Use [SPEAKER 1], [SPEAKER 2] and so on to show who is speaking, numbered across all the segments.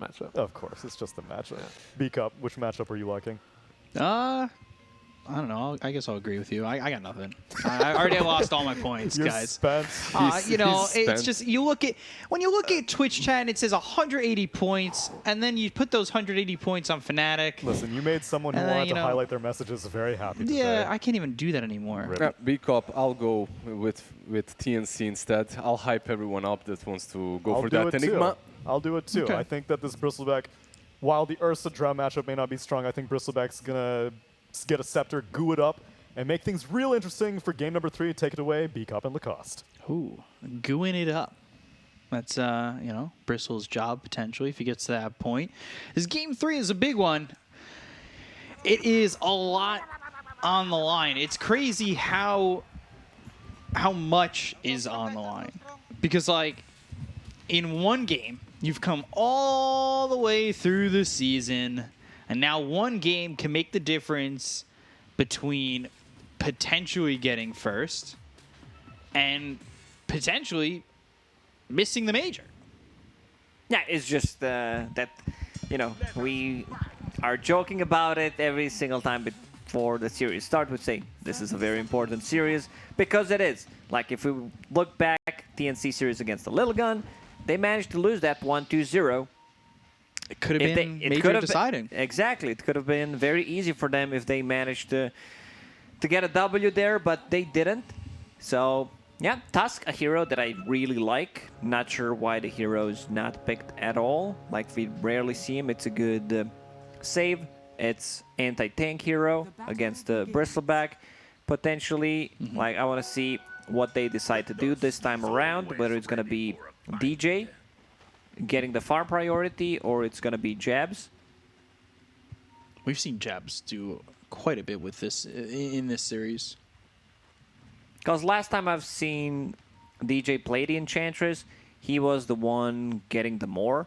[SPEAKER 1] matchup.
[SPEAKER 2] Of course, it's just a matchup.
[SPEAKER 1] Yeah.
[SPEAKER 2] B-Cup, which matchup are you liking?
[SPEAKER 3] I don't know. I guess I'll agree with you. I got nothing. I already lost all my points,
[SPEAKER 2] You're
[SPEAKER 3] guys.
[SPEAKER 2] spent.
[SPEAKER 3] You know,
[SPEAKER 1] he's
[SPEAKER 3] it's
[SPEAKER 1] spent.
[SPEAKER 3] just when you look at Twitch chat and it says 180 points, and then you put those 180 points on Fnatic.
[SPEAKER 2] Listen, you made someone who wanted to highlight their messages very happy today.
[SPEAKER 3] Yeah, I can't even do that anymore.
[SPEAKER 2] Rip.
[SPEAKER 1] B-Cup, I'll go with TNC instead. I'll hype everyone up that wants to go
[SPEAKER 2] I'll
[SPEAKER 1] for
[SPEAKER 2] do
[SPEAKER 1] that
[SPEAKER 2] it
[SPEAKER 1] Enigma.
[SPEAKER 2] too. I'll do it too.
[SPEAKER 3] Okay.
[SPEAKER 2] I think that this Bristleback, while the Ursa Drow matchup may not be strong, I think Bristleback's gonna get a scepter, goo it up, and make things real interesting for game number 3. Take it away, B-Cup and Lacoste.
[SPEAKER 3] Ooh, gooing it up. That's, you know, Bristle's job, potentially, if he gets to that point. This game 3 is a big one. It is a lot on the line. It's crazy how much is on the line. Because, like, in one game, you've come all the way through the season, and now one game can make the difference between potentially getting first and potentially missing the major.
[SPEAKER 4] Yeah, it's just that, you know, we are joking about it every single time before the series start. We say this is a very important series because it is. Like, if we look back, TNC series against the Lilgun, they managed to lose that 1-2-0.
[SPEAKER 3] It could have been major deciding.
[SPEAKER 4] Exactly. It could have been very easy for them if they managed to get a W there, but they didn't. So, yeah, Tusk, a hero that I really like. Not sure why the hero is not picked at all. Like, we rarely see him. It's a good save. It's anti-tank hero against the Bristleback. Potentially, like, I want to see what they decide to do this time around, whether it's going to be DJ getting the farm priority or it's going to be Jabs.
[SPEAKER 3] We've seen Jabs do quite a bit with this in this series.
[SPEAKER 4] Because last time I've seen DJ play the Enchantress, he was the one getting the more.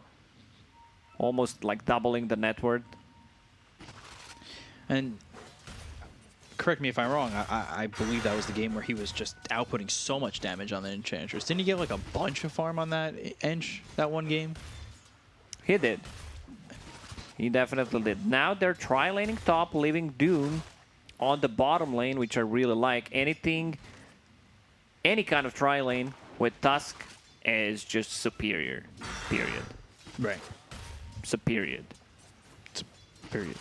[SPEAKER 4] Almost like doubling the net worth.
[SPEAKER 3] And correct me if I'm wrong, I believe that was the game where he was just outputting so much damage on the Enchantress. Didn't he get like a bunch of farm on that Ench that one game?
[SPEAKER 4] He did. He definitely did. Now they're tri-laning top, leaving Doom on the bottom lane, which I really like. Any kind of tri-lane with Tusk is just superior. Period.
[SPEAKER 3] Right.
[SPEAKER 4] Superior.
[SPEAKER 3] Period.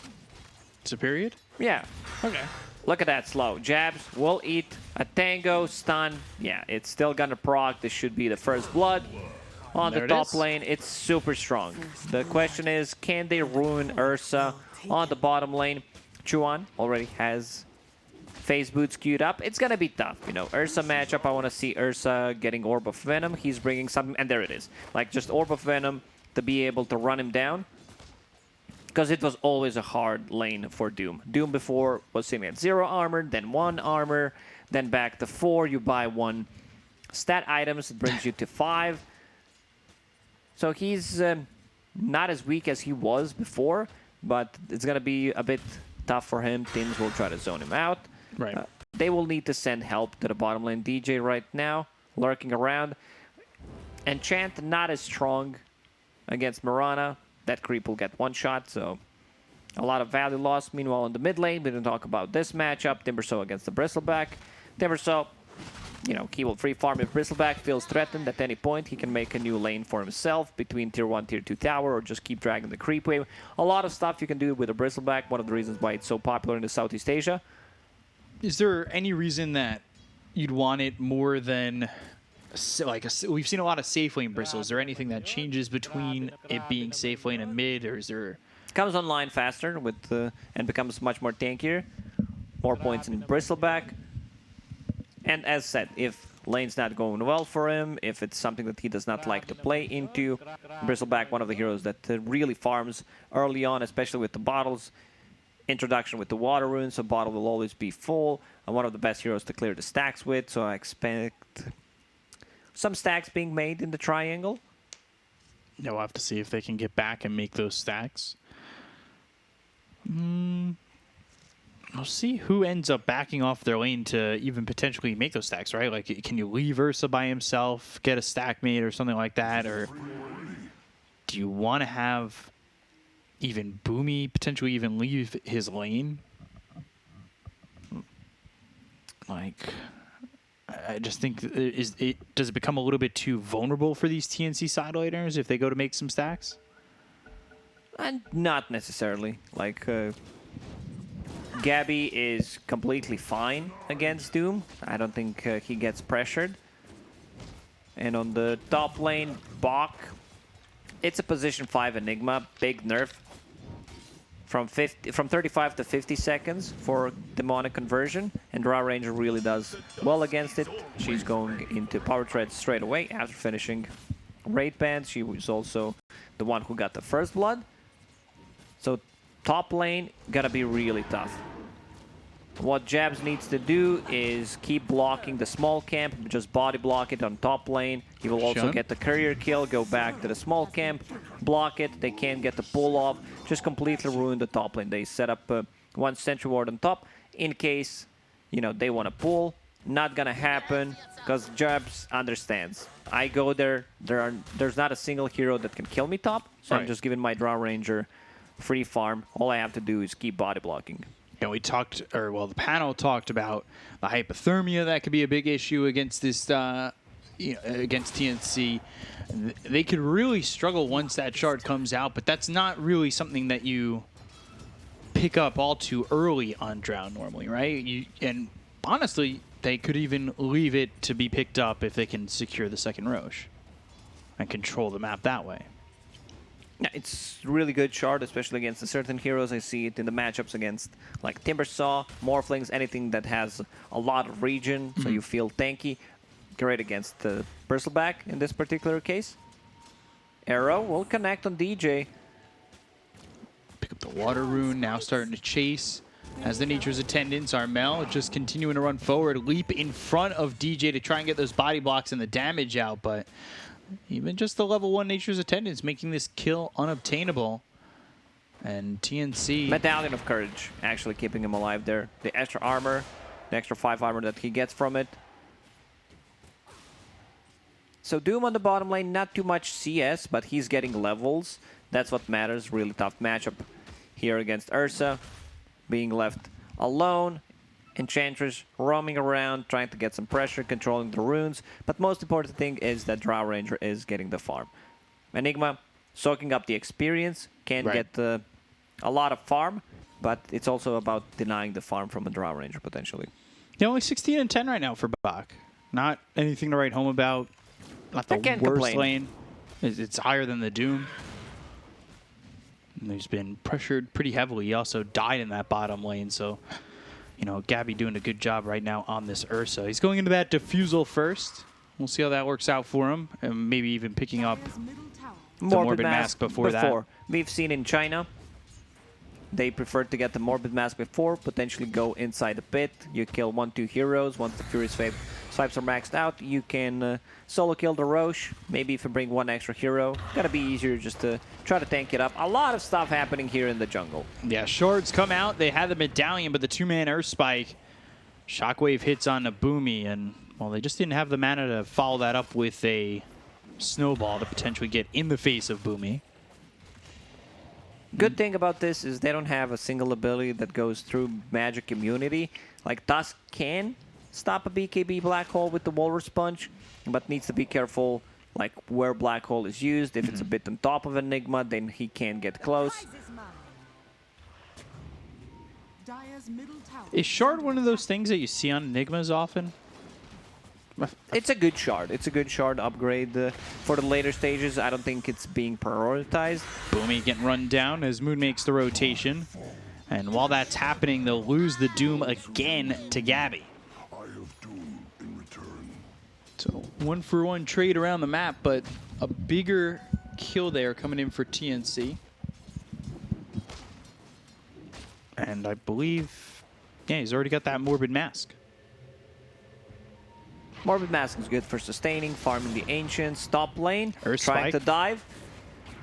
[SPEAKER 3] It's a period?
[SPEAKER 4] Yeah.
[SPEAKER 3] Okay.
[SPEAKER 4] Look at that slow. Jabs will eat a tango, stun. Yeah, it's still gonna proc. This should be the first blood. On the top lane, it's super strong. The question is, can they ruin Ursa on the bottom lane? Chuan already has phase boots queued up. It's gonna be tough, you know. Ursa matchup, I want to see Ursa getting Orb of Venom. He's bringing something, and there it is. Like, just Orb of Venom to be able to run him down. Because it was always a hard lane for Doom. Doom before was sitting at 0 armor, then 1 armor, then back to 4. You buy 1 stat items, it brings you to 5. So he's not as weak as he was before, but it's going to be a bit tough for him. Teams will try to zone him out.
[SPEAKER 3] Right.
[SPEAKER 4] They will need to send help to the bottom lane. DJ right now, lurking around. Enchant not as strong against Mirana. That creep will get 1 shot, so a lot of value lost. Meanwhile, in the mid lane, we didn't talk about this matchup. Timbersaw against the Bristleback. Timbersaw, you know, he will free farm if Bristleback feels threatened at any point. He can make a new lane for himself between tier 1, tier 2 tower, or just keep dragging the creep wave. A lot of stuff you can do with a Bristleback. One of the reasons why it's so popular in the Southeast Asia.
[SPEAKER 3] Is there any reason that you'd want it more than we've seen a lot of safe lane Bristle? Is there anything that changes between it being safe lane and mid, or is there?
[SPEAKER 4] Comes online faster with and becomes much more tankier. More points in Bristleback. And as said, if lane's not going well for him, if it's something that he does not like to play into, Bristleback, one of the heroes that really farms early on, especially with the bottles. Introduction with the water rune, so bottle will always be full. And one of the best heroes to clear the stacks with, so I expect some stacks being made in the triangle.
[SPEAKER 3] Yeah, we'll have to see if they can get back and make those stacks. We'll see who ends up backing off their lane to even potentially make those stacks, right? Like, can you leave Ursa by himself, get a stack made or something like that? Or do you want to have even Boomy potentially even leave his lane? Like, I just think, does it become a little bit too vulnerable for these TNC side laners if they go to make some stacks?
[SPEAKER 4] And not necessarily. Like, Gabby is completely fine against Doom. I don't think he gets pressured. And on the top lane, Bach, it's a position 5 Enigma, big nerf. From 35 to 50 seconds for demonic conversion, and Drow Ranger really does well against it. She's going into power treads straight away after finishing raid band. She was also the one who got the first blood. So top lane gonna be really tough. What Jabs needs to do is keep blocking the small camp, just body block it on top lane. He will also get the courier kill, go back to the small camp, block it. They can't get the pull off, just completely ruin the top lane. They set up one sentry ward on top in case, you know, they want to pull. Not gonna happen because Jabs understands. I go there, there's not a single hero that can kill me top, so I'm just giving my Drow Ranger free farm. All I have to do is keep body blocking.
[SPEAKER 3] And we talked, or well, the panel talked about the hypothermia that could be a big issue against this, against TNC. They could really struggle once that shard comes out, but that's not really something that you pick up all too early on Drow normally, right? And honestly, they could even leave it to be picked up if they can secure the second Roche and control the map that way.
[SPEAKER 4] Yeah, it's really good shard, especially against the certain heroes. I see it in the matchups against like Timbersaw, Morphlings, anything that has a lot of regen, so you feel tanky. Great against the Bristleback in this particular case. Arrow will connect on DJ.
[SPEAKER 3] Pick up the Water Rune, now starting to chase. As the Nature's Attendants, Armel just continuing to run forward, leap in front of DJ to try and get those body blocks and the damage out, but even just the level 1 Nature's Attendants making this kill unobtainable. And TNC...
[SPEAKER 4] Medallion of Courage, actually keeping him alive there. The extra armor, the extra 5 armor that he gets from it. So Doom on the bottom lane, not too much CS, but he's getting levels. That's what matters. Really tough matchup here against Ursa. Being left alone. Enchantress roaming around, trying to get some pressure, controlling the runes. But most important thing is that Drow Ranger is getting the farm. Enigma soaking up the experience, can get a lot of farm, but it's also about denying the farm from a Drow Ranger potentially.
[SPEAKER 3] Yeah, only 16 and 10 right now for Bach. Not anything to write home about. Not the worst
[SPEAKER 4] complain.
[SPEAKER 3] lane. It's higher than the Doom. And he's been pressured pretty heavily. He also died in that bottom lane, so... You know, Gabby doing a good job right now on this Ursa. He's going into that Diffusal first. We'll see how that works out for him. And maybe even picking up the Morbid Mask before that.
[SPEAKER 4] We've seen in China, they prefer to get the Morbid Mask before, potentially go inside the pit. You kill 1-2 heroes. Once the Furious swipes are maxed out, you can solo kill the Roche. Maybe if you bring one extra hero, gotta be easier just to try to tank it up. A lot of stuff happening here in the jungle.
[SPEAKER 3] Yeah, shards come out. They had the Medallion, but the 2-man Earth Spike. Shockwave hits on a Boomy, and, well, they just didn't have the mana to follow that up with a Snowball to potentially get in the face of Boomy.
[SPEAKER 4] Good thing about this is they don't have a single ability that goes through magic immunity. Like Tusk can stop a BKB Black Hole with the Walrus Punch, but needs to be careful like where Black Hole is used. If it's a bit on top of Enigma, then he can't get close.
[SPEAKER 3] Is Shard one of those things that you see on Enigmas often?
[SPEAKER 4] It's a good shard. It's a good shard upgrade for the later stages. I don't think it's being prioritized.
[SPEAKER 3] Boomy getting run down as Moon makes the rotation. And while that's happening, they'll lose the Doom again to Gabby. So 1-for-1 trade around the map, but a bigger kill there coming in for TNC. And I believe, yeah, he's already got that Morbid Mask.
[SPEAKER 4] Morbid Mask is good for sustaining, farming the Ancients, top lane,
[SPEAKER 3] Earth
[SPEAKER 4] trying
[SPEAKER 3] Spike.
[SPEAKER 4] to dive.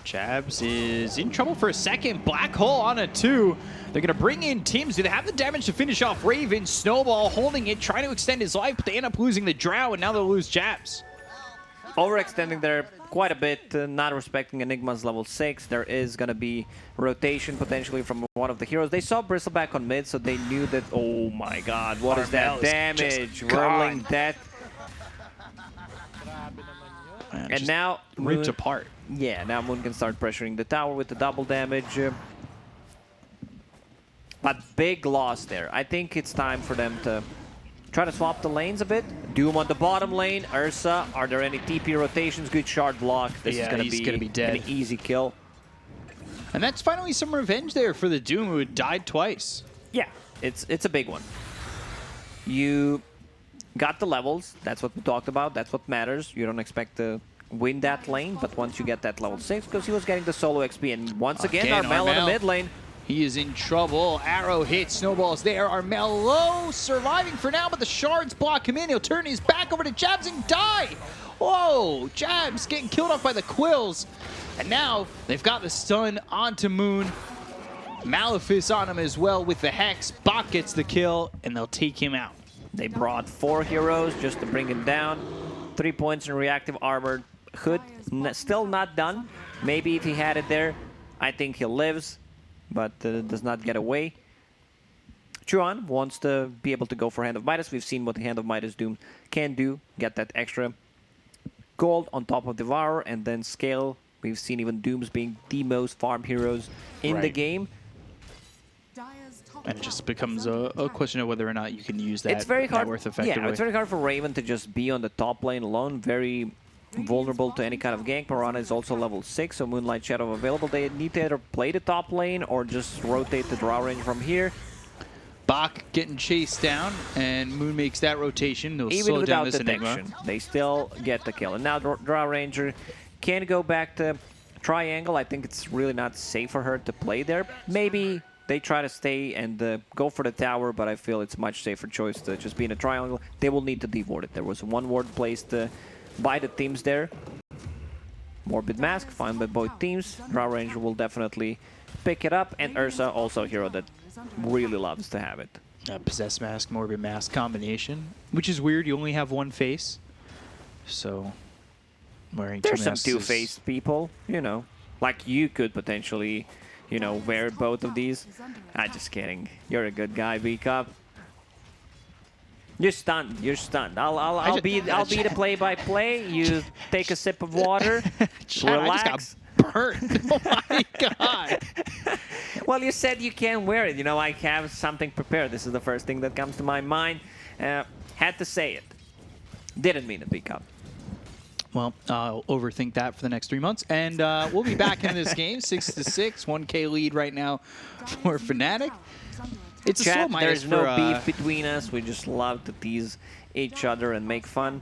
[SPEAKER 3] Jabs is in trouble for a second. Black Hole on a 2. They're going to bring in Tims. Do they have the damage to finish off Raven? Snowball holding it, trying to extend his life, but they end up losing the Drow, and now they'll lose Jabs.
[SPEAKER 4] Overextending there. quite a bit, not respecting Enigma's level 6. There is going to be rotation potentially from one of the heroes. They saw Bristleback on mid, so they knew that, oh my god, what is that damage? Whirling death. And now
[SPEAKER 3] ripped apart.
[SPEAKER 4] Yeah, now Moon can start pressuring the tower with the double damage. But big loss there. I think it's time for them to try to swap the lanes a bit. Doom on the bottom lane. Ursa, are there any TP rotations? Good shard block. This is going to be
[SPEAKER 3] dead.
[SPEAKER 4] An easy kill.
[SPEAKER 3] And that's finally some revenge there for the Doom, who had died twice.
[SPEAKER 4] Yeah, it's a big one. You got the levels. That's what we talked about. That's what matters. You don't expect to win that lane, but once you get that level 6, because he was getting the solo XP. And once again Armel on the mid lane.
[SPEAKER 3] He is in trouble. Arrow hits, snowballs there. Armel low, surviving for now, but the shards block him in. He'll turn his back over to Jabs and die. Whoa, Jabs getting killed off by the Quills. And now they've got the stun onto Moon. Malefice on him as well with the Hex. Bot gets the kill, and they'll take him out.
[SPEAKER 4] They brought 4 heroes just to bring him down. 3 points in reactive armor. Hood still not done. Maybe if he had it there, I think he lives, but does not get away. Chuan wants to be able to go for Hand of Midas. We've seen what the Hand of Midas Doom can do. Get that extra gold on top of Devourer and then scale. We've seen even Dooms being the most farm heroes in the game.
[SPEAKER 3] And it just becomes a question of whether or not you can use that,
[SPEAKER 4] it's very hard,
[SPEAKER 3] worth effectively.
[SPEAKER 4] Yeah, it's very hard for Raven to just be on the top lane alone. Very vulnerable to any kind of gank. Piranha is also level 6, so Moonlight Shadow available. They need to either play the top lane or just rotate the draw range from here.
[SPEAKER 3] Bach getting chased down, and Moon makes that rotation. They'll
[SPEAKER 4] Even
[SPEAKER 3] slow
[SPEAKER 4] without
[SPEAKER 3] down this
[SPEAKER 4] detection,
[SPEAKER 3] Enigma.
[SPEAKER 4] they still get the kill. And now Draw Ranger can go back to Triangle. I think it's really not safe for her to play there. Maybe they try to stay and go for the tower, but I feel it's a much safer choice to just be in a triangle. They will need to de-ward it. There was one ward placed by the teams there. Morbid Mask, fine by both teams. Draw Ranger will definitely pick it up, and Ursa also a hero that really loves to have it.
[SPEAKER 3] Possess Mask, Morbid Mask combination, which is weird. You only have one face, so wearing
[SPEAKER 4] There's some
[SPEAKER 3] masks
[SPEAKER 4] two-faced people, you know. Like you could potentially, you know, wear both of these. Just kidding. You're a good guy, B-Cup. You're stunned. You're stunned. I'll be the play-by-play. You take a sip of water, relax.
[SPEAKER 3] I just got burnt. Oh my god.
[SPEAKER 4] Well, you said you can't wear it. You know, I have something prepared. This is the first thing that comes to my mind. Had to say it. Didn't mean it, B-Cup.
[SPEAKER 3] Well, I'll overthink that for the next 3 months, and we'll be back in this game, 6-6, 1K lead right now for Fnatic. It's a slow Midas.
[SPEAKER 4] There's no beef between us. We just love to tease each other and make fun.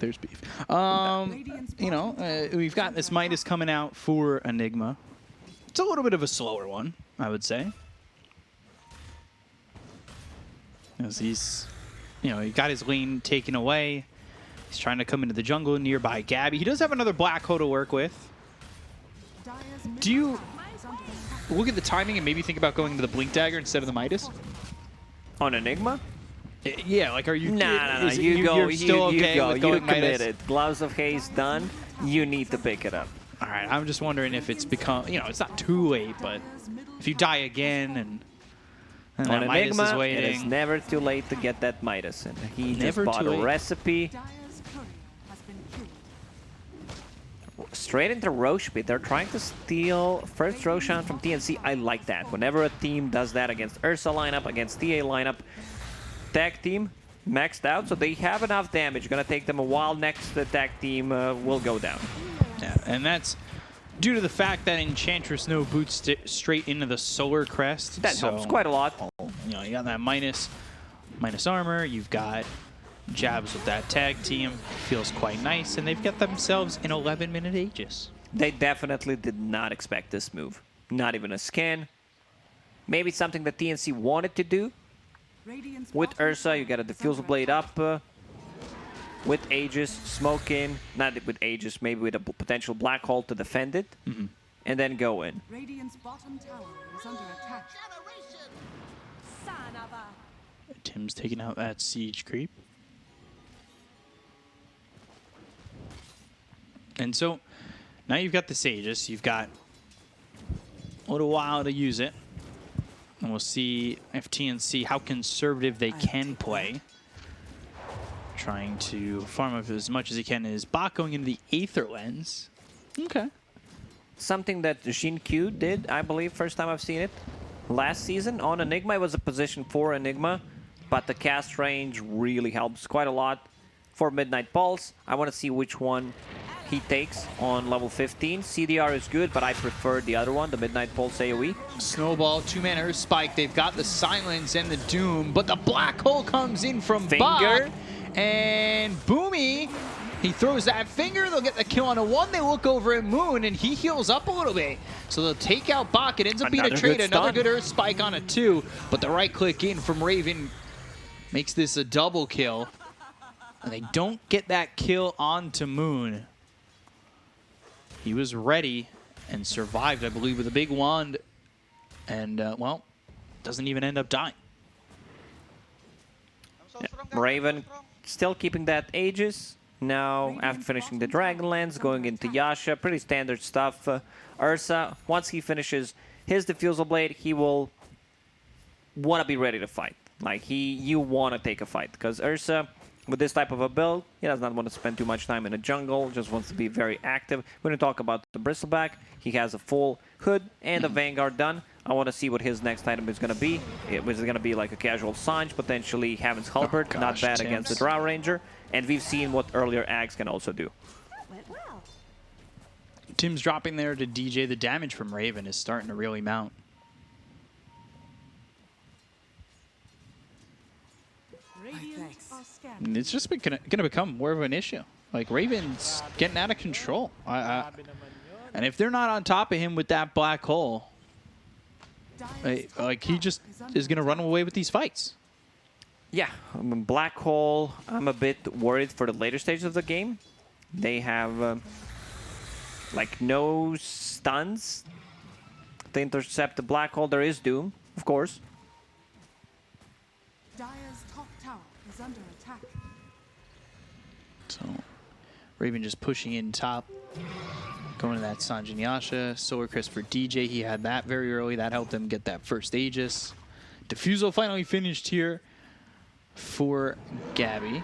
[SPEAKER 3] There's beef. You know, we've got this Midas coming out for Enigma. It's a little bit of a slower one, I would say. As he's, you know, he got his lane taken away. He's trying to come into the jungle nearby Gabby. He does have another Black Hole to work with. Do you look at the timing and maybe think about going to the Blink Dagger instead of the Midas?
[SPEAKER 4] On Enigma?
[SPEAKER 3] Yeah, like are you...
[SPEAKER 4] No. You're still okay with going
[SPEAKER 3] Midas?
[SPEAKER 4] Committed. Gloves of Haze done. You need to pick it up.
[SPEAKER 3] All right, I'm just wondering if it's become... You know, it's not too late, but if you die again and
[SPEAKER 4] on
[SPEAKER 3] that Midas
[SPEAKER 4] Enigma,
[SPEAKER 3] is waiting...
[SPEAKER 4] it is never too late to get that Midas. And he
[SPEAKER 3] Never
[SPEAKER 4] just bought
[SPEAKER 3] too
[SPEAKER 4] a
[SPEAKER 3] late.
[SPEAKER 4] recipe. Straight into Roche Pit. They're trying to steal first Roshan from TNC. I like that. Whenever a team does that against Ursa lineup, against TA lineup, tag team maxed out, so they have enough damage. Gonna take them a while. Next, the tag team will go down.
[SPEAKER 3] Yeah, and that's due to the fact that Enchantress no boots straight into the Solar Crest.
[SPEAKER 4] That helps quite a lot.
[SPEAKER 3] You know, you got that minus armor. You've got Jabs with that tag team. Feels quite nice, and they've got themselves an 11-minute Aegis.
[SPEAKER 4] They definitely did not expect this move. Not even a scan. Maybe something that TNC wanted to do. With Ursa, you got a Diffusal Blade up. With Aegis, smoke in. Not with Aegis, maybe with a potential Black Hole to defend it. And then go in.
[SPEAKER 5] Radiant's bottom tower is under attack.
[SPEAKER 3] Tim's taking out that siege creep. And so now you've got this Aegis. You've got a little while to use it. And we'll see if TNC, how conservative they can play. Trying to farm up as much as he can. Is Bach going into the Aether Lens? Okay.
[SPEAKER 4] Something that Jin Q did, I believe, first time I've seen it. Last season on Enigma, it was a position for Enigma, but the cast range really helps quite a lot for Midnight Pulse. I want to see which one he takes on level 15. CDR is good, but I prefer the other one, the Midnight Pulse AoE.
[SPEAKER 3] Snowball, 2-man Earth Spike. They've got the Silence and the Doom, but the Black Hole comes in from Bach. And Boomy, he throws that finger. They'll get the kill on a 1. They look over at Moon, and he heals up a little bit. So they'll take out Bach. It ends up being a trade. Another good Earth Spike on a 2. But the right click in from Raven makes this a double kill. And they don't get that kill onto Moon. He was ready and survived, I believe, with a big wand. And, well, doesn't even end up dying.
[SPEAKER 4] Yeah. Raven still keeping that Aegis. Now, after finishing the Dragonlance, going into Yasha. Pretty standard stuff. Ursa, once he finishes his Diffusal Blade, he will want to be ready to fight. Like, you want to take a fight. Because Ursa, with this type of a build, he does not want to spend too much time in a jungle, just wants to be very active. When we talk about the Bristleback, he has a full hood and a Vanguard done. I want to see what his next item is going to be. It was going to be like a casual Sange, potentially Heaven's Halberd, not bad against the Drow Ranger. And we've seen what earlier Ags can also do.
[SPEAKER 3] Tim's dropping there to DJ. The damage from Raven is starting to really mount. And it's just going to become more of an issue. Like, Raven's getting out of control. And if they're not on top of him with that black hole, like, he just is going to run away with these fights.
[SPEAKER 4] Yeah, Black Hole, I'm a bit worried for the later stages of the game. They have, like, no stuns to intercept the Black Hole. There is Doom, of course.
[SPEAKER 5] Dire's top tower is under attack.
[SPEAKER 3] So, Raven just pushing in top. Going to that Sanjin Yasha. Solar Crest for DJ. He had that very early. That helped him get that first Aegis. Diffusal finally finished here for Gabby.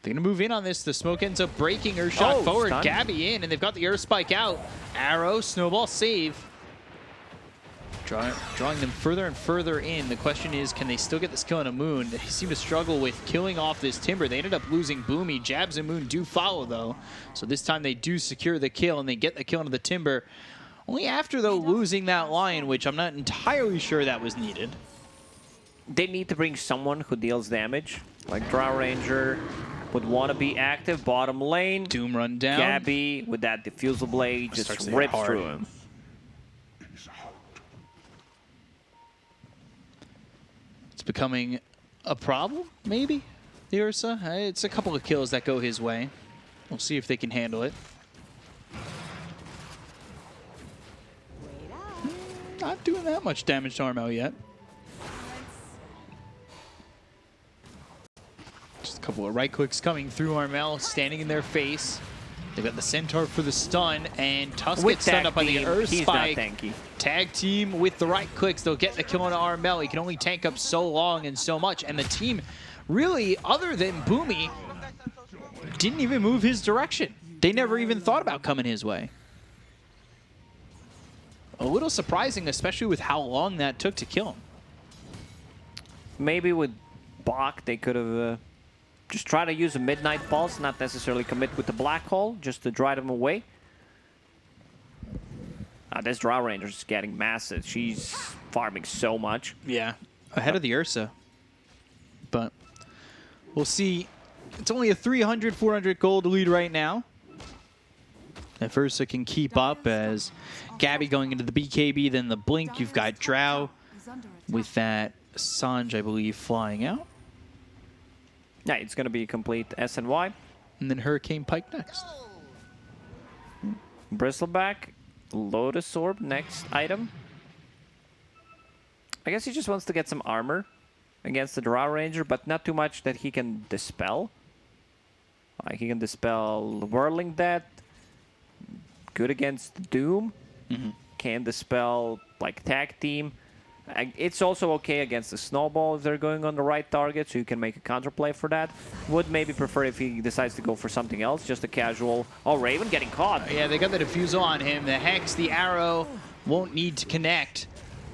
[SPEAKER 3] They're going to move in on this. The smoke ends up breaking. Earthshot forward. Stun. Gabby in, and they've got the Earth Spike out. Arrow, Snowball, save. Drawing them further and further in. The question is, can they still get this kill on a Moon? They seem to struggle with killing off this Timber. They ended up losing Boomy. Jabs and Moon do follow, though. So this time they do secure the kill, and they get the kill onto the Timber. Only after, though, losing that Lion, which I'm not entirely sure that was needed.
[SPEAKER 4] They need to bring someone who deals damage. Like Drow Ranger would want to be active. Bottom lane.
[SPEAKER 3] Doom run down.
[SPEAKER 4] Gabby with that Diffusal Blade just rips through him.
[SPEAKER 3] It's becoming a problem, maybe, the Ursa. It's a couple of kills that go his way. We'll see if they can handle it. Not doing that much damage to Armel yet. Just a couple of right clicks coming through Armel, standing in their face. They've got the Centaur for the stun, and Tusk gets stunned up by the Earth Spike. Tag team with the right clicks. They'll get the kill on Armel. He can only tank up so long and so much. And the team, really, other than Boomy, didn't even move his direction. They never even thought about coming his way. A little surprising, especially with how long that took to kill him.
[SPEAKER 4] Maybe with Bach, they could have just tried to use a Midnight Pulse, not necessarily commit with the Black Hole, just to drive them away. This Drow Ranger is getting massive. She's farming so much.
[SPEAKER 3] Yeah, ahead of the Ursa. But we'll see. It's only a 300, 400 gold lead right now. If Ursa can keep up, as Gabby going into the BKB, then the Blink. You've got Drow with that Sange, I believe, flying out.
[SPEAKER 4] Yeah, it's going to be complete SNY.
[SPEAKER 3] And then Hurricane Pike next.
[SPEAKER 4] Bristleback, Lotus Orb, next item. I guess he just wants to get some armor against the Drow Ranger, but not too much that he can dispel. He can dispel Whirling Death. Good against Doom. Can dispel like Tag Team. It's also okay against the Snowball if they're going on the right target, so you can make a counterplay for that. Would maybe prefer if he decides to go for something else, just a casual. Oh, Raven getting caught.
[SPEAKER 3] Yeah, they got the Diffusal on him. The Hex, the Arrow won't need to connect.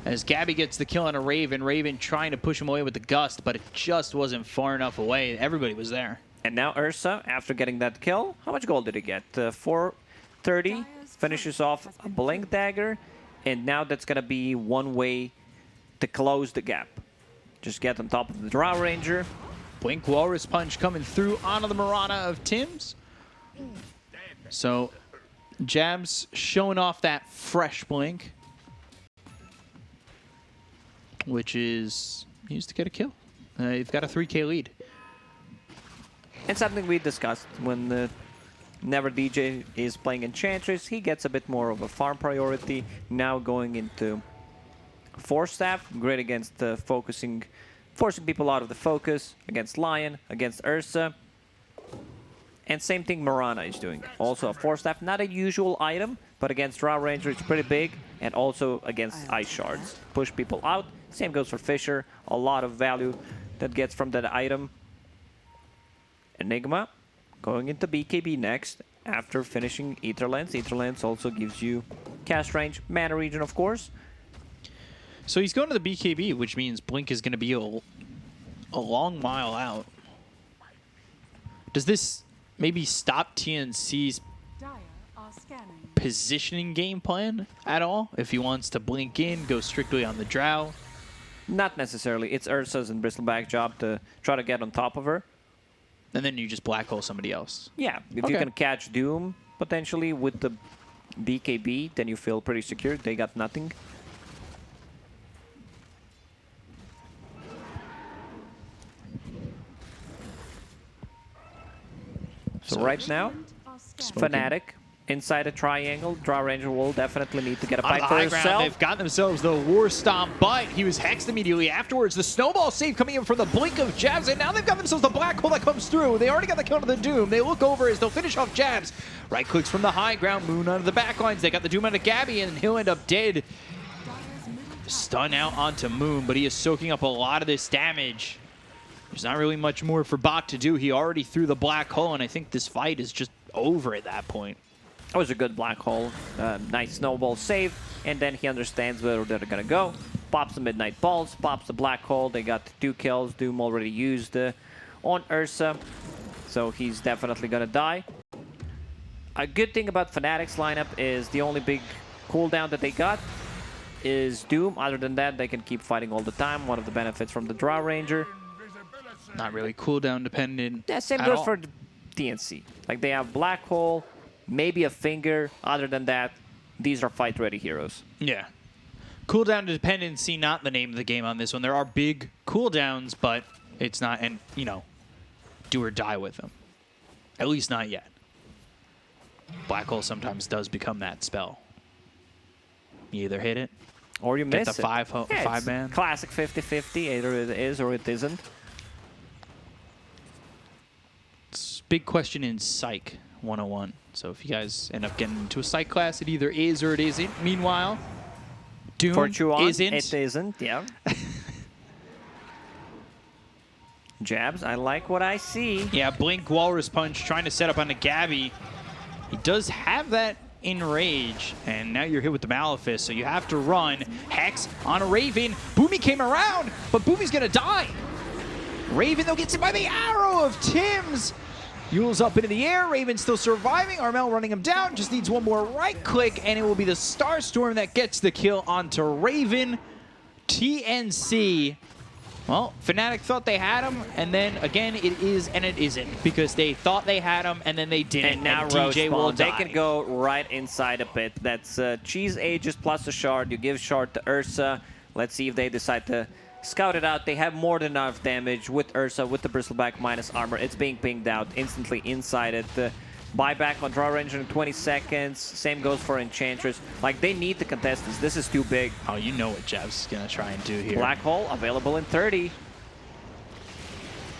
[SPEAKER 3] As Gabby gets the kill on a Raven. Raven trying to push him away with the Gust, but it just wasn't far enough away. Everybody was there.
[SPEAKER 4] And now Ursa, after getting that kill, how much gold did he get? 430. Finishes off a Blink Dagger. And now that's going to be one way to close the gap. Just get on top of the Drow Ranger.
[SPEAKER 3] Blink Walrus Punch coming through onto the Mirana of Tim's. So Jabs showing off that fresh Blink, which is used to get a kill. You've got a 3K lead.
[SPEAKER 4] It's something we discussed when the Never DJ is playing Enchantress. He gets a bit more of a farm priority. Now going into Force Staff, great against forcing people out of the focus, against Lion, against Ursa. And same thing Mirana is doing. Also a Force Staff, not a usual item, but against Drow Ranger it's pretty big, and also against Ice Shards. Push people out. Same goes for Fisher. A lot of value that gets from that item. Enigma going into BKB next after finishing Ether Lens. Ether Lens also gives you cast range, mana region of course.
[SPEAKER 3] So he's going to the BKB, which means Blink is going to be a long mile out. Does this maybe stop TNC's
[SPEAKER 5] Dire are scanning.
[SPEAKER 3] positioning game plan at all? If he wants to blink in, go strictly on the Drow?
[SPEAKER 4] Not necessarily. It's Ursa's and Bristleback's job to try to get on top of her.
[SPEAKER 3] And then you just black hole somebody else.
[SPEAKER 4] Yeah, if you can catch Doom potentially with the BKB, then you feel pretty secure. They got nothing. So right now, Fnatic inside a triangle. Drow Ranger will definitely need to get a
[SPEAKER 3] On
[SPEAKER 4] fight
[SPEAKER 3] the
[SPEAKER 4] for
[SPEAKER 3] high
[SPEAKER 4] himself.
[SPEAKER 3] ground, they've got themselves the War Stomp, but he was hexed immediately afterwards. The Snowball save coming in from the blink of Jabs, and now they've got themselves the Black Hole that comes through. They already got the kill to the Doom. They look over as they'll finish off Jabs. Right clicks from the high ground, Moon onto the backlines. They got the Doom onto Gabby, and he'll end up dead. Stun out onto Moon, but he is soaking up a lot of this damage. There's not really much more for Bach to do. He already threw the Black Hole, and I think this fight is just over at that point.
[SPEAKER 4] That was a good Black Hole. Nice Snowball save, and then he understands where they're going to go. Pops the Midnight Pulse, pops the Black Hole. They got 2 kills. Doom already used on Ursa, so he's definitely going to die. A good thing about Fnatic's lineup is the only big cooldown that they got is Doom. Other than that, they can keep fighting all the time. One of the benefits from the Drow Ranger.
[SPEAKER 3] Not really cooldown dependent.
[SPEAKER 4] Yeah, same goes for TNC. Like they have Black Hole, maybe a Finger. Other than that, these are fight-ready heroes.
[SPEAKER 3] Yeah. Cooldown dependency, not the name of the game on this one. There are big cooldowns, but it's not, and you know, do or die with them. At least not yet. Black Hole sometimes does become that spell. You either hit it,
[SPEAKER 4] or you miss
[SPEAKER 3] get the five man.
[SPEAKER 4] Classic 50-50. Either it is or it isn't.
[SPEAKER 3] It's big question in Psych 101. So if you guys end up getting into a Psych class, it either is or it isn't. Meanwhile, Doom isn't.
[SPEAKER 4] It isn't, yeah. Jabs, I like what I see.
[SPEAKER 3] Yeah, Blink Walrus Punch trying to set up onto Gabby. He does have that in Rage, and now you're hit with the Malefice, so you have to run. Hex on a Raven. Boomy came around, but Boomy's gonna die. Raven, though, gets hit by the arrow of Tim's. Yule's up into the air. Raven still surviving. Armel running him down. Just needs one more right click, and it will be the Starstorm that gets the kill onto Raven. TNC. Well, Fnatic thought they had him, and then again, it is and it isn't, because they thought they had him, and then they didn't.
[SPEAKER 4] And now
[SPEAKER 3] DJ will die.
[SPEAKER 4] They can go right inside a pit. That's Cheese Aegis plus a shard. You give shard to Ursa. Let's see if they decide to scout it out. They have more than enough damage with Ursa, with the Bristleback minus armor. It's being pinged out instantly inside it. Buyback on Drow Ranger in 20 seconds. Same goes for Enchantress. Like, they need to contest this. This is too big.
[SPEAKER 3] Oh, you know what Jabs is going to try and do here.
[SPEAKER 4] Black Hole available in 30.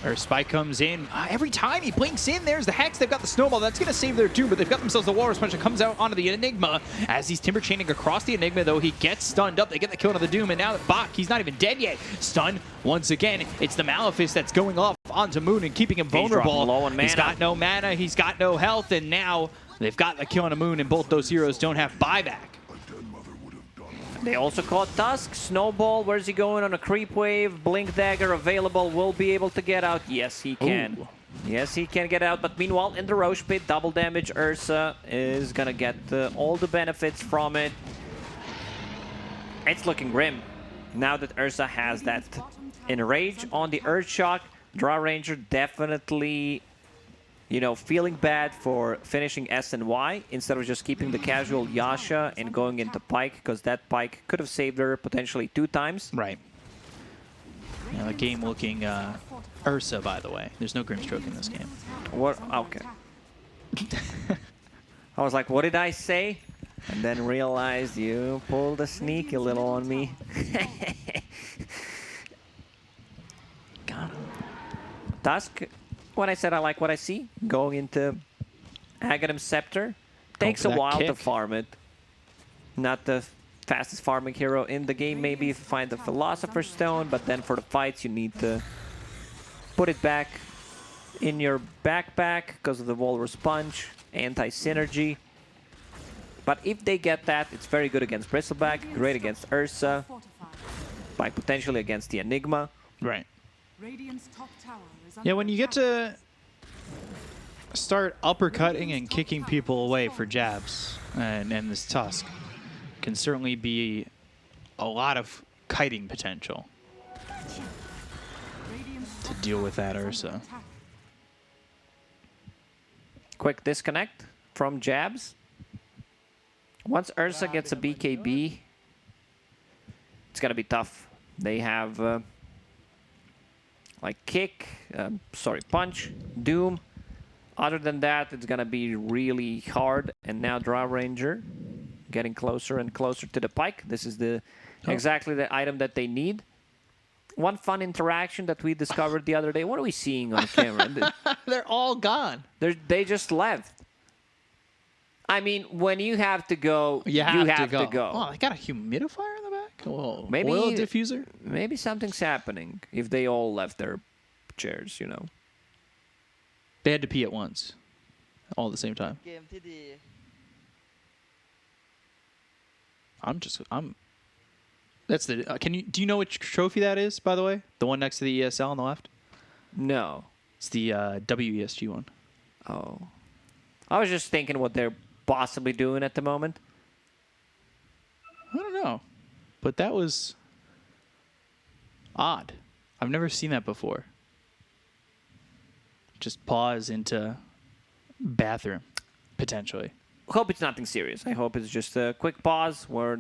[SPEAKER 3] Or Spike comes in. Every time he blinks in, there's the Hex. They've got the Snowball. That's going to save their doom, but they've got themselves the Walrus Punch that comes out onto the Enigma. As he's Timber Chaining across the Enigma, though, he gets stunned up. They get the kill on the Doom, and now Bach, he's not even dead yet. Stun once again. It's the Malefice that's going off onto Moon and keeping him vulnerable.
[SPEAKER 4] Low on mana.
[SPEAKER 3] He's got no mana. He's got no health, and now they've got the kill on the Moon, and both those heroes don't have buyback.
[SPEAKER 4] They also caught Tusk. Snowball, where's he going on a creep wave? Blink Dagger available, will be able to get out. Yes, he can.
[SPEAKER 3] Ooh.
[SPEAKER 4] Yes, he can get out. But meanwhile, in the Roche Pit, double damage. Ursa is going to get all the benefits from it. It's looking grim. Now that Ursa has that Enrage on the Earthshock, Draw Ranger definitely, you know, feeling bad for finishing S and Y instead of just keeping the casual Yasha and going into Pike, because that Pike could have saved her potentially 2 times.
[SPEAKER 3] Right. Yeah, the game looking Ursa, by the way. There's no Grimstroke in this game.
[SPEAKER 4] What? Okay. I was like, what did I say? And then realized you pulled a sneak a little on me.
[SPEAKER 3] Got him.
[SPEAKER 4] Tusk, when I said I like what I see, going into Aghanim Scepter, takes a
[SPEAKER 3] for that
[SPEAKER 4] while to
[SPEAKER 3] kick.
[SPEAKER 4] farm it. Not the fastest farming hero in the game, maybe if you find the Philosopher's Stone, but then for the fights you need to put it back in your backpack because of the Walrus Punch, anti-synergy. But if they get that, it's very good against Bristleback, great against Ursa, like potentially against the Enigma.
[SPEAKER 3] Right.
[SPEAKER 5] Radiant's top tower is
[SPEAKER 3] Yeah,
[SPEAKER 5] under
[SPEAKER 3] when you get
[SPEAKER 5] attack.
[SPEAKER 3] to start uppercutting and kicking people away for jabs, and this Tusk can certainly be a lot of kiting potential
[SPEAKER 5] Radiant's
[SPEAKER 3] to
[SPEAKER 5] top
[SPEAKER 3] deal with that
[SPEAKER 5] tower is under
[SPEAKER 3] Ursa.
[SPEAKER 5] attack.
[SPEAKER 4] Quick disconnect from jabs. Once Ursa gets a BKB, it's gonna be tough. They have like kick, punch, doom. Other than that, it's gonna be really hard. And now Draw Ranger getting closer and closer to the Pike. This is exactly the item that they need. One fun interaction that we discovered the other day. What are we seeing on camera?
[SPEAKER 3] They're all gone.
[SPEAKER 4] They just left. I mean, when you have to go,
[SPEAKER 3] You have
[SPEAKER 4] to go.
[SPEAKER 3] Oh, they got a humidifier in the back? Whoa.
[SPEAKER 4] Maybe-
[SPEAKER 3] Oil diffuser?
[SPEAKER 4] Maybe something's happening if they all left their chairs, you know.
[SPEAKER 3] They had to pee at once. All at the same time.
[SPEAKER 6] เกมที่ดี
[SPEAKER 3] That's the, do you know which trophy that is, by the way? The one next to the ESL on the left?
[SPEAKER 4] No.
[SPEAKER 3] It's the WESG one.
[SPEAKER 4] Oh. I was just thinking what they're possibly doing at the moment.
[SPEAKER 3] I don't know. But that was odd. I've never seen that before. Just pause into bathroom, potentially.
[SPEAKER 4] Hope it's nothing serious. I hope it's just a quick pause where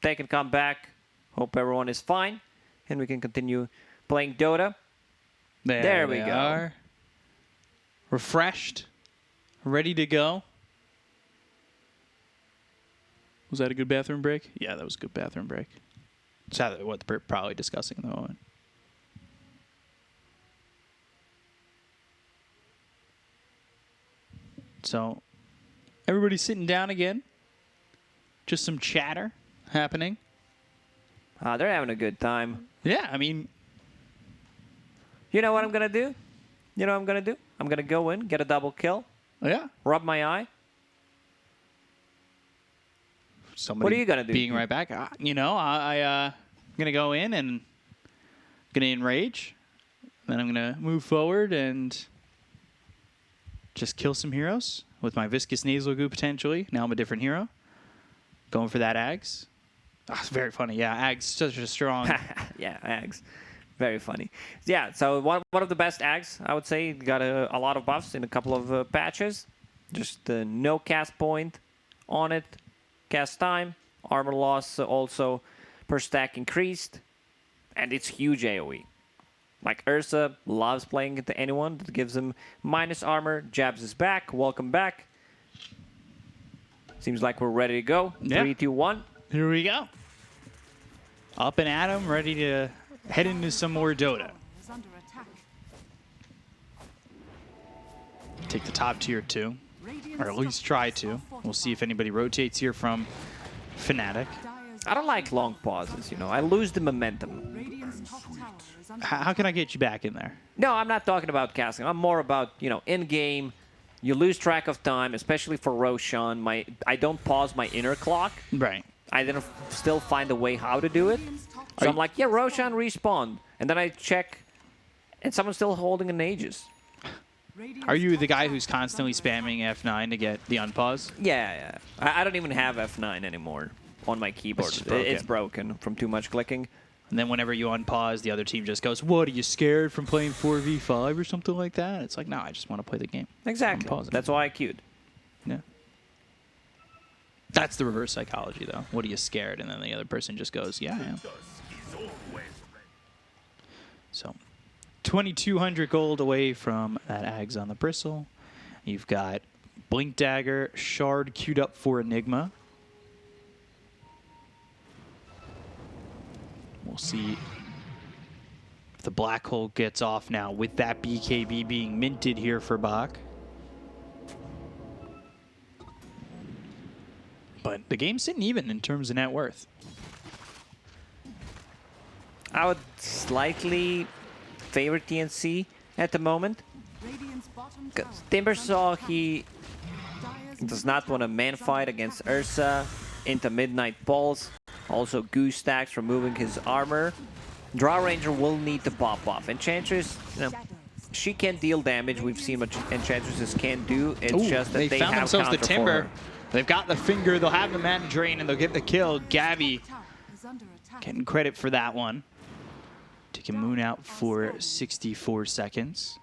[SPEAKER 4] they can come back. Hope everyone is fine. And we can continue playing Dota. There we
[SPEAKER 3] they
[SPEAKER 4] go.
[SPEAKER 3] are. Refreshed. Ready to go. Was that a good bathroom break? Yeah, that was a good bathroom break. It's what they're probably discussing in the moment. So, everybody's sitting down again. Just some chatter happening.
[SPEAKER 4] They're having a good time.
[SPEAKER 3] Yeah, I mean,
[SPEAKER 4] You know what I'm going to do? You know what I'm going to do? I'm going to go in, get a double kill,
[SPEAKER 3] yeah.
[SPEAKER 4] rub my eye.
[SPEAKER 3] Somebody
[SPEAKER 4] What are you gonna do?
[SPEAKER 3] Being right back. I'm gonna go in and gonna enrage. Then I'm gonna move forward and just kill some heroes with my viscous nasal goo potentially. Now I'm a different hero. Going for that Ags. Oh, it's very funny. Yeah, Ags such a strong.
[SPEAKER 4] Yeah, Ags. Very funny. Yeah, so one of the best Ags, I would say. Got a lot of buffs in a couple of patches. Just no cast point on it. Cast time. Armor loss also per stack increased. And it's huge AoE. Like Ursa loves playing into anyone that gives him minus armor. Jabs is back. Welcome back. Seems like we're ready to go.
[SPEAKER 3] Yeah.
[SPEAKER 4] 3, 2, 1.
[SPEAKER 3] Here we go. Up and at 'em, ready to head into some more Dota.
[SPEAKER 5] Is under attack.
[SPEAKER 3] take the top tier 2, or at least try to. We'll see if anybody rotates here from Fnatic.
[SPEAKER 4] I don't like long pauses, you know. I lose the momentum.
[SPEAKER 5] Radiant's top tower is under
[SPEAKER 3] How can I get you back in there?
[SPEAKER 4] No, I'm not talking about casting. I'm more about, you know, in-game, you lose track of time, especially for Roshan. I don't pause my inner clock.
[SPEAKER 3] Right.
[SPEAKER 4] I then still find a way how to do it. So I'm like, yeah, Roshan respawn. And then I check, and someone's still holding an Aegis.
[SPEAKER 3] Are you the guy who's constantly spamming F9 to get the unpause?
[SPEAKER 4] Yeah. I don't even have F9 anymore on my keyboard.
[SPEAKER 3] It's just broken.
[SPEAKER 4] It's broken from too much clicking.
[SPEAKER 3] And then whenever you unpause, the other team just goes, "What, are you scared from playing 4v5 or something like that?" It's like, no, I just want to play the game.
[SPEAKER 4] Exactly.
[SPEAKER 3] Unpause it.
[SPEAKER 4] That's why I queued.
[SPEAKER 3] Yeah. That's the reverse psychology, though. What, are you scared? And then the other person just goes, "Yeah, I am." So, 2,200 gold away from that Ags on the Bristle. You've got Blink Dagger, Shard queued up for Enigma. We'll see if the Black Hole gets off now with that BKB being minted here for Bach. But the game's sitting even in terms of net worth.
[SPEAKER 4] I would slightly favor TNC at the moment.
[SPEAKER 5] Radiant's bottom tower.
[SPEAKER 4] Because Timbersaw, he does not want a man fight against Ursa into Midnight Pulse. Also, Goose Stacks removing his armor. Draw Ranger will need to pop off. Enchantress, you know, she can deal damage. We've seen what Enchantresses can do. It's
[SPEAKER 3] Ooh,
[SPEAKER 4] just that they
[SPEAKER 3] found
[SPEAKER 4] have
[SPEAKER 3] themselves the
[SPEAKER 4] counter for
[SPEAKER 3] Timber.
[SPEAKER 4] her.
[SPEAKER 3] They've got the finger. They'll have the mana drain, and they'll get the kill. Gabby
[SPEAKER 5] Tower is under attack.
[SPEAKER 3] getting credit for that one. Taking Moon out for 64 seconds.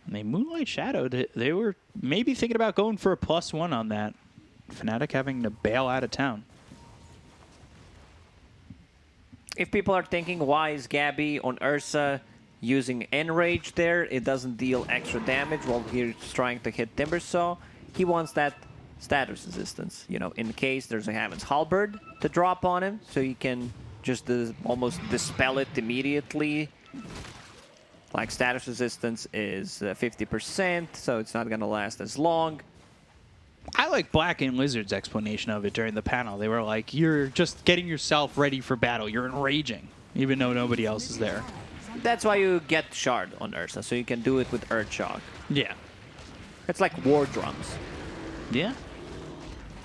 [SPEAKER 3] And they Moonlight Shadowed it. They were maybe thinking about going for a +1 on that. Fnatic having to bail out of town.
[SPEAKER 4] If people are thinking, why is Gabby on Ursa using Enrage there? It doesn't deal extra damage while he's trying to hit Timbersaw. He wants that status resistance, you know, in case there's a Hammond's Halberd to drop on him, so he can just almost dispel it immediately. Like, status resistance is 50%, so it's not going to last as long.
[SPEAKER 3] I like Black and Lizard's explanation of it during the panel. They were like, you're just getting yourself ready for battle. You're enraging, even though nobody else is there.
[SPEAKER 4] That's why you get Shard on Ursa, so you can do it with Earthshock.
[SPEAKER 3] Yeah.
[SPEAKER 4] It's like war drums.
[SPEAKER 3] Yeah.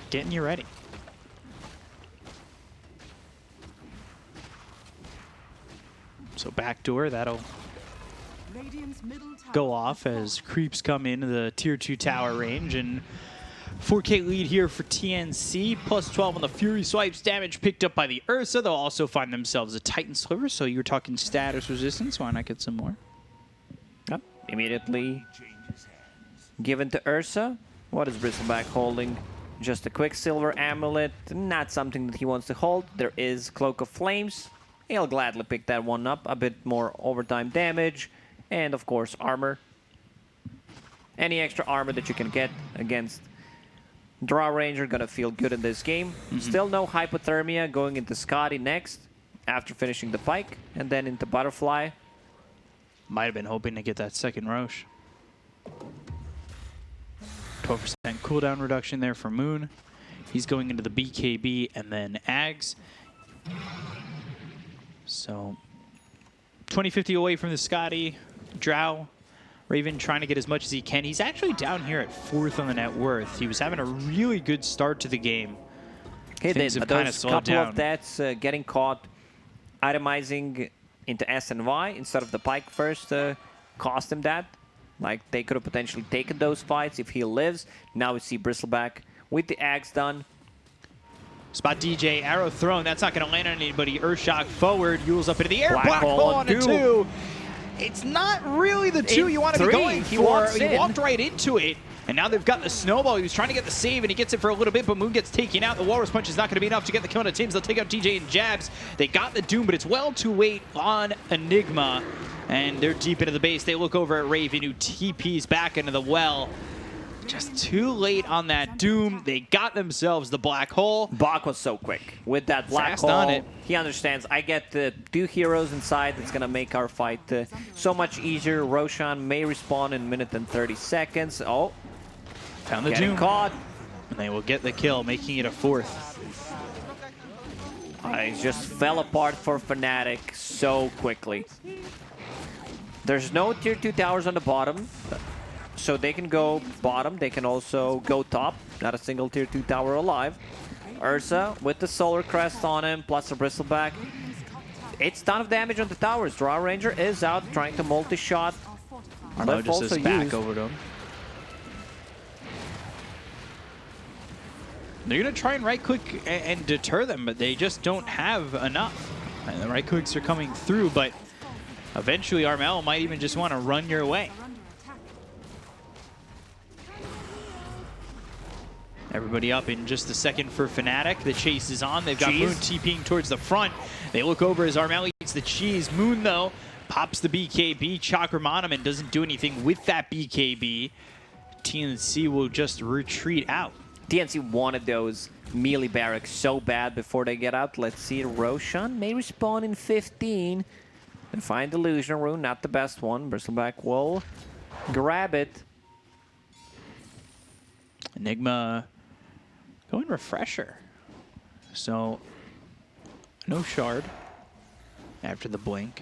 [SPEAKER 3] Getting you ready. So backdoor, that'll
[SPEAKER 5] Radiant's middle tower
[SPEAKER 3] go off as creeps come into the tier 2 tower range, and 4K lead here for TNC, +12 on the Fury swipes, damage picked up by the Ursa. They'll also find themselves a Titan Sliver, so you were talking status resistance. Why not get some more?
[SPEAKER 4] Yep. Immediately given to Ursa. What is Bristleback holding? Just a Quicksilver Amulet, not something that he wants to hold. There is Cloak of Flames. He'll gladly pick that one up. A bit more overtime damage, and of course armor. Any extra armor that you can get against Draw Ranger gonna feel good in this game. Still no hypothermia, going into Scotty next after finishing the Pike, and then into Butterfly.
[SPEAKER 3] Might have been hoping to get that second Roche. 12% cooldown reduction there for Moon. He's going into the BKB and then Ags. So 2050 away from the Scotty. Drow. Raven trying to get as much as he can. He's actually down here at 4th on the net worth. He was having a really good start to the game.
[SPEAKER 4] He
[SPEAKER 3] Things
[SPEAKER 4] did,
[SPEAKER 3] have
[SPEAKER 4] but
[SPEAKER 3] kinda
[SPEAKER 4] those
[SPEAKER 3] slowed
[SPEAKER 4] couple
[SPEAKER 3] down.
[SPEAKER 4] of deaths getting caught itemizing into S and Y instead of the Pike first cost him that. Like, they could have potentially taken those fights if he lives. Now we see Bristleback with the axe done.
[SPEAKER 3] Spot DJ, arrow thrown. That's not going to land on anybody. Earthshock forward, Yule's up into the air.
[SPEAKER 4] Black
[SPEAKER 3] Black
[SPEAKER 4] hole
[SPEAKER 3] hole
[SPEAKER 4] on
[SPEAKER 3] on a
[SPEAKER 4] two.
[SPEAKER 3] 2. It's not really the 2
[SPEAKER 4] In
[SPEAKER 3] you want to be
[SPEAKER 4] 3,
[SPEAKER 3] going
[SPEAKER 4] he
[SPEAKER 3] for.
[SPEAKER 4] walks
[SPEAKER 3] He
[SPEAKER 4] in.
[SPEAKER 3] walked right into it. And now they've got the snowball. He was trying to get the save, and he gets it for a little bit, but Moon gets taken out. The Walrus Punch is not going to be enough to get the kill on the teams. They'll take out DJ and Jabs. They got the Doom, but it's well too late on Enigma. And they're deep into the base. They look over at Raven, who TPs back into the well. Just too late on that Doom. They got themselves the black hole.
[SPEAKER 4] Bach was so quick with that black
[SPEAKER 3] Fast
[SPEAKER 4] hole.
[SPEAKER 3] on it.
[SPEAKER 4] He understands. I get the 2 heroes inside. That's gonna make our fight so much easier. Roshan may respawn in a minute and 30 seconds. Oh,
[SPEAKER 3] Found the
[SPEAKER 4] getting
[SPEAKER 3] Doom.
[SPEAKER 4] caught.
[SPEAKER 3] And they will get the kill, making it a 4th.
[SPEAKER 4] It just fell apart for Fnatic so quickly. There's no tier 2 towers on the bottom, so they can go bottom. They can also go top. Not a single tier 2 tower alive. Ursa with the solar crest on him, plus a bristleback. It's ton of damage on the towers. Draw Ranger is out, trying to multi-shot.
[SPEAKER 3] Arnaud just
[SPEAKER 4] also
[SPEAKER 3] is back
[SPEAKER 4] used.
[SPEAKER 3] over to him. They're going to try and right-click and deter them, but they just don't have enough. And the right-clicks are coming through, but eventually Armel might even just want to run your way. Everybody up in just a second for Fnatic. The chase is on. They've got
[SPEAKER 4] Cheese.
[SPEAKER 3] Moon TPing towards the front. They look over as Armel eats the cheese. Moon, though, pops the BKB. Chakramanam doesn't do anything with that BKB. TNC will just retreat out.
[SPEAKER 4] TNC wanted those melee barracks so bad before they get out. Let's see. Roshan may respawn in 15. And find Illusion Rune, not the best one. Bristleback will grab it.
[SPEAKER 3] Enigma going Refresher. So, no Shard after the blink.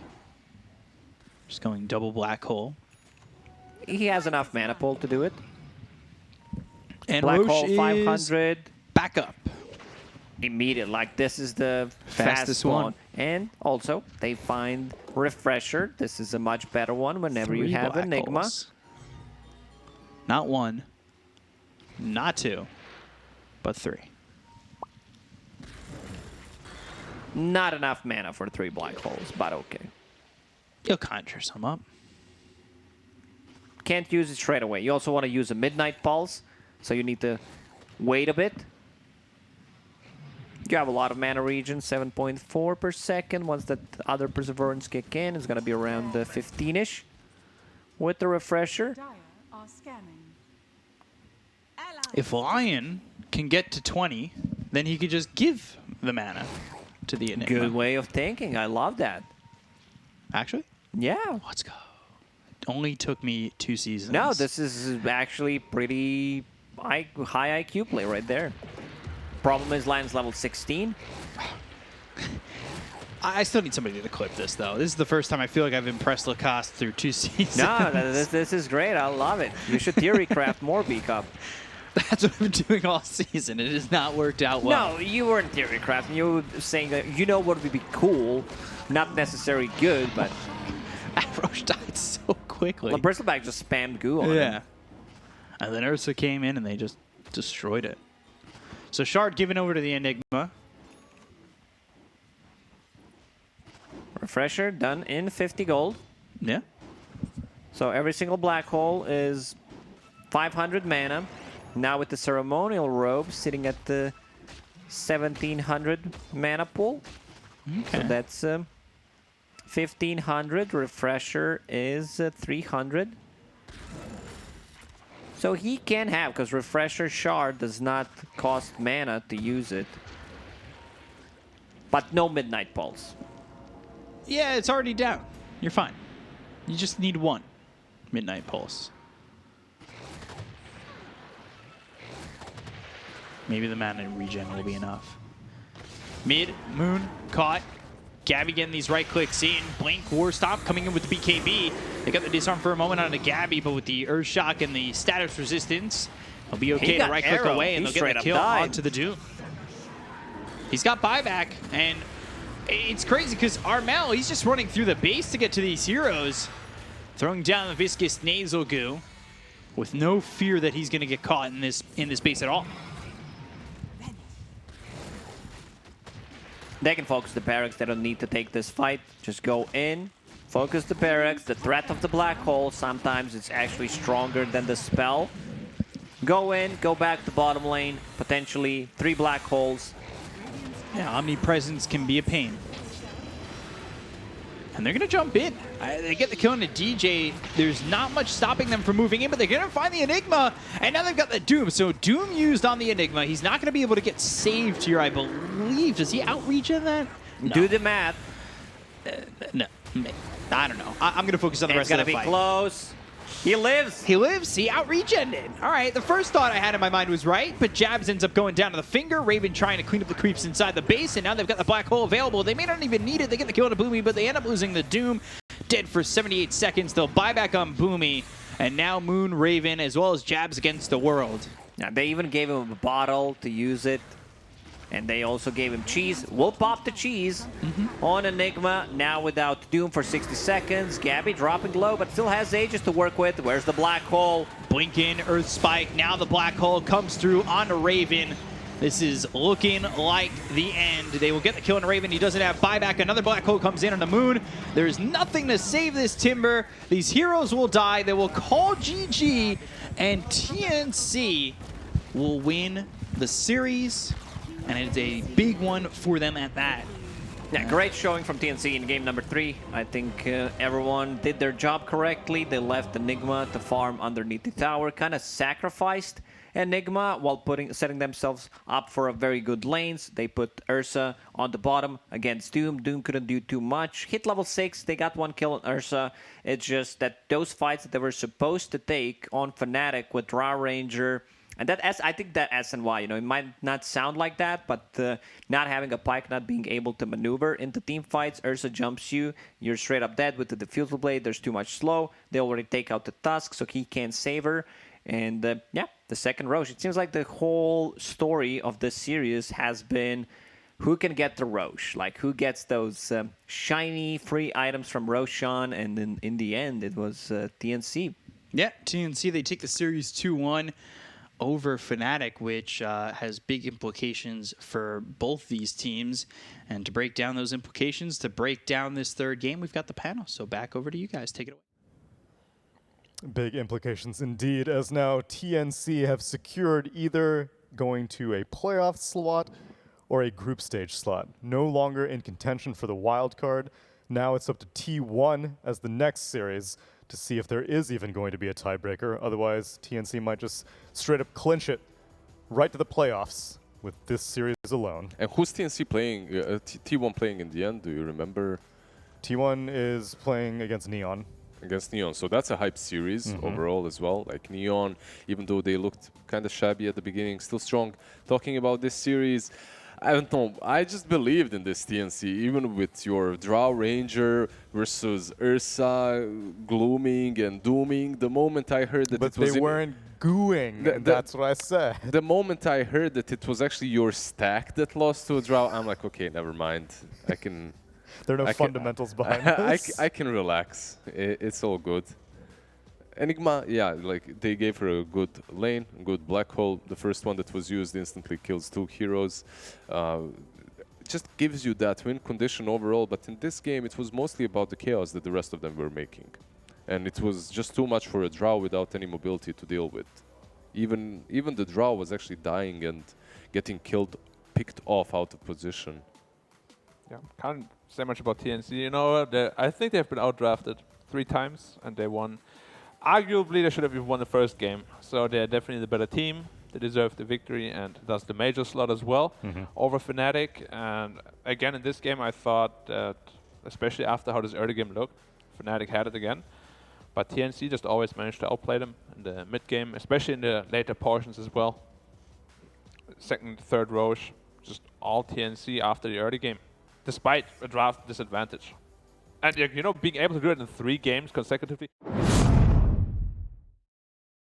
[SPEAKER 3] Just going double black hole.
[SPEAKER 4] He has enough mana pool to do it.
[SPEAKER 3] And
[SPEAKER 4] Black
[SPEAKER 3] Roche
[SPEAKER 4] hole
[SPEAKER 3] is
[SPEAKER 4] 500.
[SPEAKER 3] back up.
[SPEAKER 4] Immediate, like this is the
[SPEAKER 3] Fastest
[SPEAKER 4] fast
[SPEAKER 3] one.
[SPEAKER 4] And also, they find Refresher. This is a much better one whenever you
[SPEAKER 3] 3
[SPEAKER 4] have
[SPEAKER 3] black
[SPEAKER 4] Enigma.
[SPEAKER 3] holes. Not 1, not 2, but 3.
[SPEAKER 4] Not enough mana for 3 black holes, but okay.
[SPEAKER 3] You'll conjure some up.
[SPEAKER 4] Can't use it straight away. You also want to use a Midnight Pulse, so you need to wait a bit. You have a lot of mana regen, 7.4 per second. Once that other Perseverance kick in, it's going to be around 15-ish with the Refresher.
[SPEAKER 5] Dire are scanning.
[SPEAKER 3] If Lion can get to 20, then he could just give the mana to the Enigma.
[SPEAKER 4] Good way of thinking. I love that.
[SPEAKER 3] Actually,
[SPEAKER 4] Yeah.
[SPEAKER 3] let's go. It only took me 2 seasons.
[SPEAKER 4] No, this is actually pretty high IQ play right there. Problem is Lion's level 16.
[SPEAKER 3] I still need somebody to clip this, though. This is the first time I feel like I've impressed Lacoste through 2 seasons.
[SPEAKER 4] No, this is great. I love it. You should theory craft more B-Cup.
[SPEAKER 3] That's what I've been doing all season. It has not worked out well.
[SPEAKER 4] No, you weren't theory crafting. You were saying that you know what would be cool, not necessarily good, but
[SPEAKER 3] Roche died so quickly.
[SPEAKER 4] well, Bristleback just spammed goo on
[SPEAKER 3] Yeah.
[SPEAKER 4] him.
[SPEAKER 3] And then Ursa came in and they just destroyed it. So Shard given over to the Enigma.
[SPEAKER 4] Refresher done in 50 gold.
[SPEAKER 3] Yeah.
[SPEAKER 4] So every single black hole is 500 mana. Now with the ceremonial robe sitting at the 1700 mana pool.
[SPEAKER 3] Okay.
[SPEAKER 4] So that's 1500. Refresher is 300. So he can have, because Refresher Shard does not cost mana to use it. But no Midnight Pulse.
[SPEAKER 3] Yeah, it's already down. You're fine. You just need 1 Midnight Pulse. Maybe the mana regen will be enough. Mid, Moon, caught. Gabby getting these right clicks in. Blink, War Stomp coming in with the BKB. They got the disarm for a moment on the Gabby, but with the Earth Shock and the status resistance, he'll be okay to
[SPEAKER 4] got
[SPEAKER 3] right click
[SPEAKER 4] arrow.
[SPEAKER 3] away and
[SPEAKER 4] He
[SPEAKER 3] they'll get
[SPEAKER 4] straight
[SPEAKER 3] the
[SPEAKER 4] up
[SPEAKER 3] kill
[SPEAKER 4] died.
[SPEAKER 3] onto the Doom. He's got buyback, and it's crazy because Armel, he's just running through the base to get to these heroes, throwing down the viscous nasal goo with no fear that he's going to get caught in this base at all.
[SPEAKER 4] They can focus the barracks. They don't need to take this fight. Just go in, focus the barracks. The threat of the black hole, sometimes it's actually stronger than the spell. Go in, go back to bottom lane, potentially 3 black holes.
[SPEAKER 3] Yeah, omnipresence can be a pain. And they're going to jump in. They get the kill on the DJ. There's not much stopping them from moving in, but they're going to find the Enigma. And now they've got the Doom. So Doom used on the Enigma. He's not going to be able to get saved here, I believe. Does he outreach in that? No.
[SPEAKER 4] Do the math.
[SPEAKER 3] No. I don't know. I'm going to focus on the rest of the fight.
[SPEAKER 4] It's going to be close. He lives.
[SPEAKER 3] He lives. He out-regened. All right, the first thought I had in my mind was right, but Jabs ends up going down to the finger. Raven trying to clean up the creeps inside the base, and now they've got the black hole available. They may not even need it. They get the kill on Boomy, but they end up losing the Doom. Dead for 78 seconds. They'll buy back on Boomy, and now Moon, Raven, as well as Jabs against the world.
[SPEAKER 4] Now, they even gave him a bottle to use it. And they also gave him cheese. We'll pop the cheese on Enigma. Now without Doom for 60 seconds. Gabby dropping low, but still has Aegis to work with. Where's the black hole?
[SPEAKER 3] Blink in, Earth Spike. Now the black hole comes through onto Raven. This is looking like the end. They will get the kill on Raven. He doesn't have buyback. Another black hole comes in on the Moon. There's nothing to save this Timber. These heroes will die. They will call GG, and TNC will win the series. And it's a big one for them at that.
[SPEAKER 4] Yeah, great showing from TNC in game number 3. I think everyone did their job correctly. They left Enigma to farm underneath the tower, kind of sacrificed Enigma while setting themselves up for a very good lanes. They put Ursa on the bottom against Doom. Doom couldn't do too much. Hit level 6, they got 1 kill on Ursa. It's just that those fights that they were supposed to take on Fnatic with Drow Ranger, and I think that SNY, you know, it might not sound like that, but not having a Pike, not being able to maneuver into team fights, Ursa jumps you, you're straight up dead with the Diffusal Blade, there's too much slow, they already take out the Tusk, so he can't save her. And yeah, the second Roche. It seems like the whole story of this series has been who can get the Roche, like who gets those shiny free items from Roshan, and then in the end it was TNC.
[SPEAKER 3] Yeah, TNC, they take the series 2-1. Over Fnatic, which has big implications for both these teams. And to break down those implications, to break down this third game, we've got the panel. So back over to you guys. Take it away.
[SPEAKER 2] Big implications indeed, as now TNC have secured either going to a playoff slot or a group stage slot. No longer in contention for the wild card. Now it's up to T1 as the next series to see if there is even going to be a tiebreaker. Otherwise, TNC might just straight up clinch it right to the playoffs with this series alone.
[SPEAKER 1] And who's TNC playing, T1 playing in the end? Do you remember?
[SPEAKER 2] T1 is playing against Neon.
[SPEAKER 1] Against Neon. So that's a hype series overall as well. Like Neon, even though they looked kind of shabby at the beginning, still strong. Talking about this series, I don't know. I just believed in this TNC, even with your Drow Ranger versus Ursa glooming and dooming. The moment I heard that
[SPEAKER 2] but
[SPEAKER 1] it was
[SPEAKER 2] they weren't gooing, and that's what I said.
[SPEAKER 1] The moment I heard that it was actually your stack that lost to a Drow, I'm like, okay, never mind. I can.
[SPEAKER 2] There are no fundamentals behind this.
[SPEAKER 1] I can relax. It's all good. Enigma, yeah, like they gave her a good lane, a good black hole. The first one that was used instantly kills 2 heroes. Just gives you that win condition overall, but in this game it was mostly about the chaos that the rest of them were making. And it was just too much for a Drow without any mobility to deal with. Even the Drow was actually dying and getting killed, picked off out of position.
[SPEAKER 6] Yeah, can't say much about TNC. You know, I think they've been outdrafted 3 times, and they won. Arguably, they should have even won the first game. So they're definitely the better team. They deserve the victory, and thus the major slot as well over Fnatic. And again, in this game, I thought that, especially after how this early game looked, Fnatic had it again. But TNC just always managed to outplay them in the mid game, especially in the later portions as well. Second, third Roche, just all TNC after the early game, despite a draft disadvantage. And you know, being able to do it in 3 games consecutively.